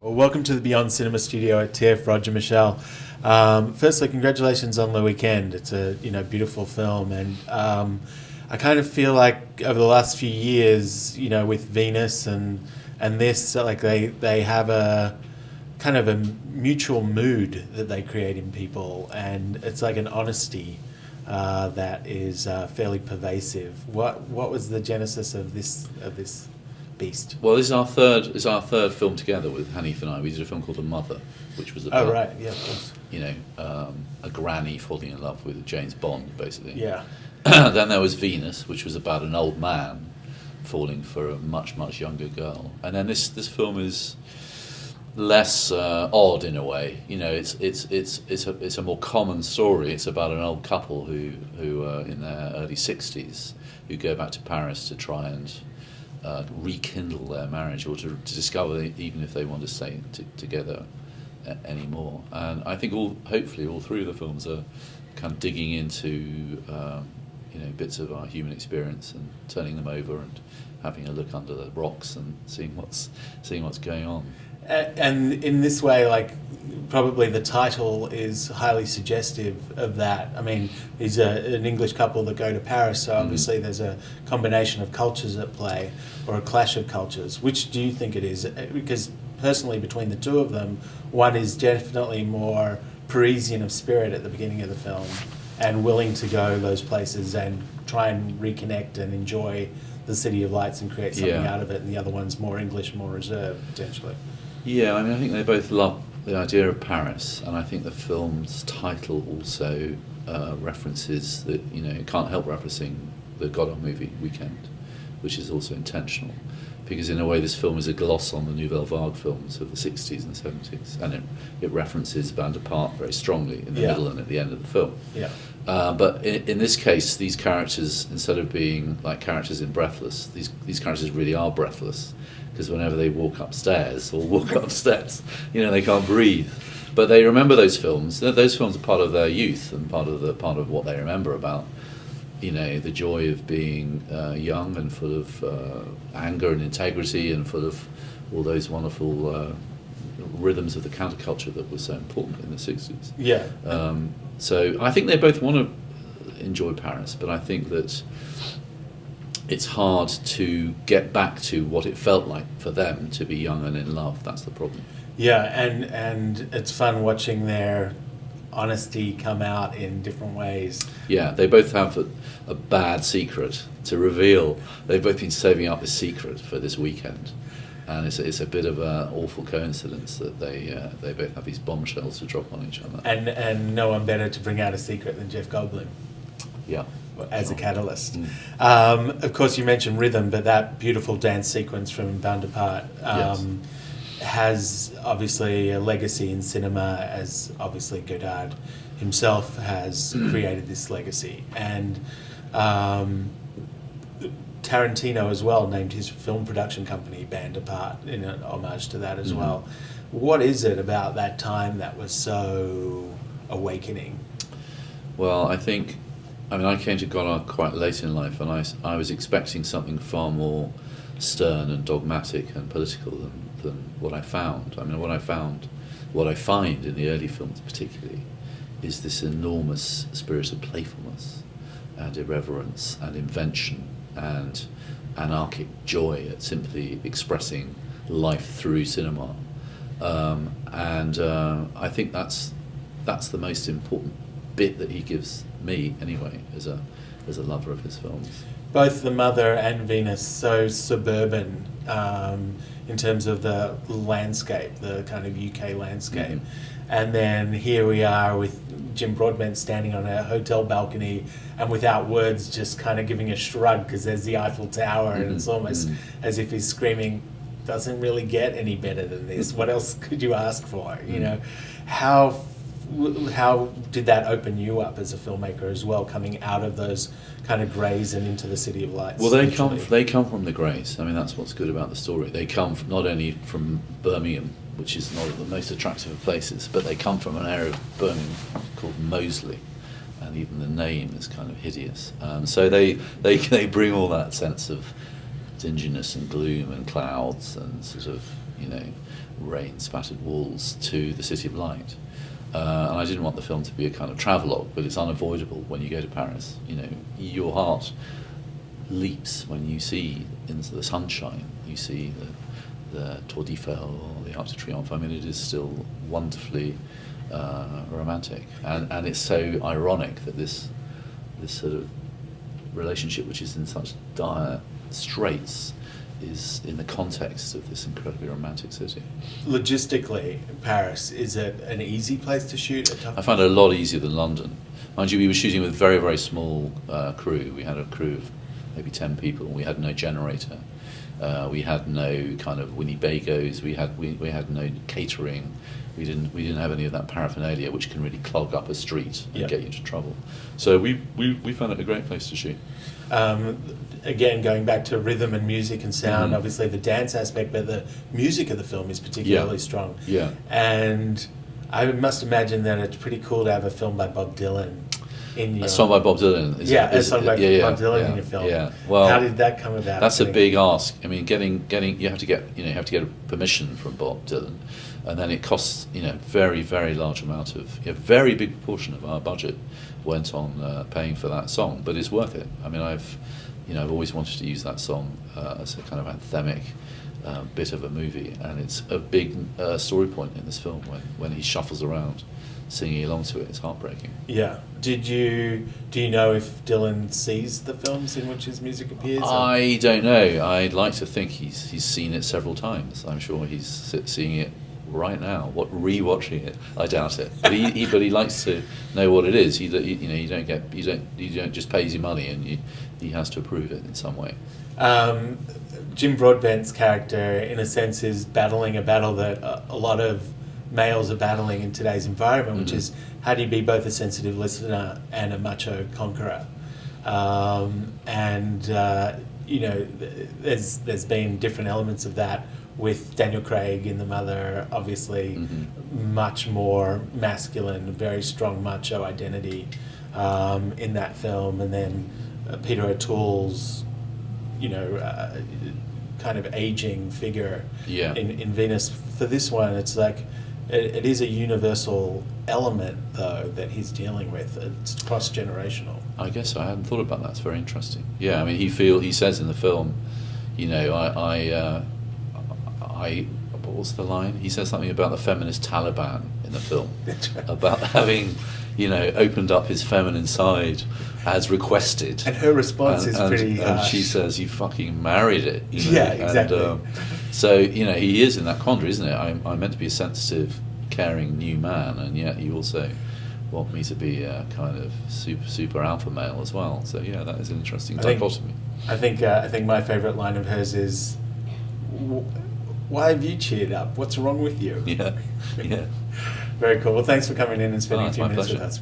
Well, welcome to the Beyond Cinema Studio at Tiff, Roger Michell. Firstly, congratulations on The Weekend. It's a beautiful film, and I kind of feel like over the last few years, with Venus and this, like they have a kind of a mutual mood that they create in people, and it's like an honesty that is fairly pervasive. What was the genesis of this beast? Well, this is our third film together with Hanif and I. We did a film called The Mother, which was about Yeah, of course. a granny falling in love with James Bond, basically. Yeah. Then there was Venus, which was about an old man falling for a much younger girl. And then this film is less odd in a way. It's a more common story. It's about an old couple who are in their early 60s who go back to Paris to try and rekindle their marriage, or to discover even if they want to stay together anymore. And I think hopefully all three of the films are kind of digging into bits of our human experience and turning them over and having a look under the rocks and seeing what's going on. And in this way, like, probably the title is highly suggestive of that. I mean, he's an English couple that go to Paris, so obviously there's a combination of cultures at play, or a clash of cultures. Which do you think it is? Because personally, between the two of them, one is definitely more Parisian of spirit at the beginning of the film and willing to go those places and try and reconnect and enjoy the City of Lights and create something out of it, and the other one's more English, more reserved, potentially. Yeah, I mean, I think they both love the idea of Paris, and I think the film's title also references that, it can't help referencing the Godard movie Weekend, which is also intentional, because in a way this film is a gloss on the Nouvelle Vague films of the 60s and 70s, and it references Band Apart very strongly in the middle and at the end of the film. Yeah. But in this case, these characters, instead of being like characters in Breathless, these characters really are breathless, because whenever they walk upstairs or walk up steps, they can't breathe. But they remember those films. Those films are part of their youth and part of what they remember about, the joy of being young and full of anger and integrity and full of all those wonderful rhythms of the counterculture that was so important in the 60s. Yeah. So I think they both want to enjoy Paris, but I think that it's hard to get back to what it felt like for them to be young and in love. That's the problem. Yeah, and it's fun watching their honesty come out in different ways. Yeah, they both have a bad secret to reveal. They've both been saving up this secret for this weekend. And it's a bit of an awful coincidence that they both have these bombshells to drop on each other. And no one better to bring out a secret than Jeff Goldblum. Yeah. As a catalyst. Of course, you mentioned rhythm, but that beautiful dance sequence from Band Apart has obviously a legacy in cinema, as obviously Godard himself has created this legacy. And Tarantino as well named his film production company Band Apart in an homage to that as well. What is it about that time that was so awakening? Well, I came to Godard quite late in life, and I was expecting something far more stern and dogmatic and political than what I found. I mean, what I find in the early films particularly is this enormous spirit of playfulness and irreverence and invention and anarchic joy at simply expressing life through cinema. I think that's the most important bit that he gives me, anyway, as a lover of his films. Both The Mother and Venus, so suburban in terms of the landscape, the kind of UK landscape. And then here we are with Jim Broadbent standing on a hotel balcony and without words just kind of giving a shrug because there's the Eiffel Tower and it's almost as if he's screaming, doesn't really get any better than this. What else could you ask for? How did that open you up as a filmmaker as well, coming out of those kind of greys and into the City of Lights? Well, they come from the greys. I mean, that's what's good about the story. They come not only from Birmingham, which is not the most attractive of places, but they come from an area of Birmingham called Moseley, and even the name is kind of hideous. So they bring all that sense of dinginess and gloom and clouds and sort of rain spattered walls to the City of Light. And I didn't want the film to be a kind of travelogue, but it's unavoidable when you go to Paris. Your heart leaps when you see into the sunshine. You see the Tour d'Eiffel or the Arc de Triomphe. I mean, it is still wonderfully romantic, and it's so ironic that this sort of relationship, which is in such dire straits, is in the context of this incredibly romantic city. Logistically, Paris, is it an easy place to shoot? I found it a lot easier than London. Mind you, we were shooting with very, very small crew. We had a crew of maybe 10 people. We had no generator. We had no kind of Winnebagos. We had no catering. We didn't have any of that paraphernalia, which can really clog up a street and get you into trouble. So we found it a great place to shoot. Again, going back to rhythm and music and sound, obviously the dance aspect, but the music of the film is particularly strong. Yeah. And I must imagine that it's pretty cool to have a film by Bob Dylan in your... A song by Bob Dylan. A song by Bob Dylan in your film. Yeah. Well, how did that come about? That's a big ask. I mean, getting you have to get permission from Bob Dylan, and then it costs very, very large amount of a very big proportion of our budget went on paying for that song, but it's worth it. I mean, I've always wanted to use that song as a kind of anthemic bit of a movie, and it's a big story point in this film when he shuffles around singing along to it. It's heartbreaking. Yeah. Do you know if Dylan sees the films in which his music appears? I don't know. I'd like to think he's seen it several times. I'm sure he's seeing it right now. Rewatching it, I doubt it. But he likes to know what it is. You don't just pays you money, and he has to approve it in some way. Jim Broadbent's character, in a sense, is battling a battle that a lot of males are battling in today's environment, which is how do you be both a sensitive listener and a macho conqueror? There's been different elements of that with Daniel Craig in The Mother, obviously much more masculine, very strong macho identity in that film, and then Peter O'Toole's kind of aging figure in Venus. For this one, it's like it is a universal element, though, that he's dealing with. It's cross-generational. I guess I hadn't thought about that. It's very interesting. Yeah, I mean, he says in the film, what was the line? He says something about the feminist Taliban in the film, about having, opened up his feminine side as requested. And her response is pretty harsh. And she says, "You fucking married it." Yeah, exactly. And, so he is in that quandary, isn't it? I'm meant to be a sensitive, caring new man, and yet you also want me to be a kind of super alpha male as well. So yeah, that is an interesting dichotomy. I think my favourite line of hers is, "Why have you cheered up? What's wrong with you?" Yeah. Very cool. Well, thanks for coming in and spending a few my minutes pleasure. with us.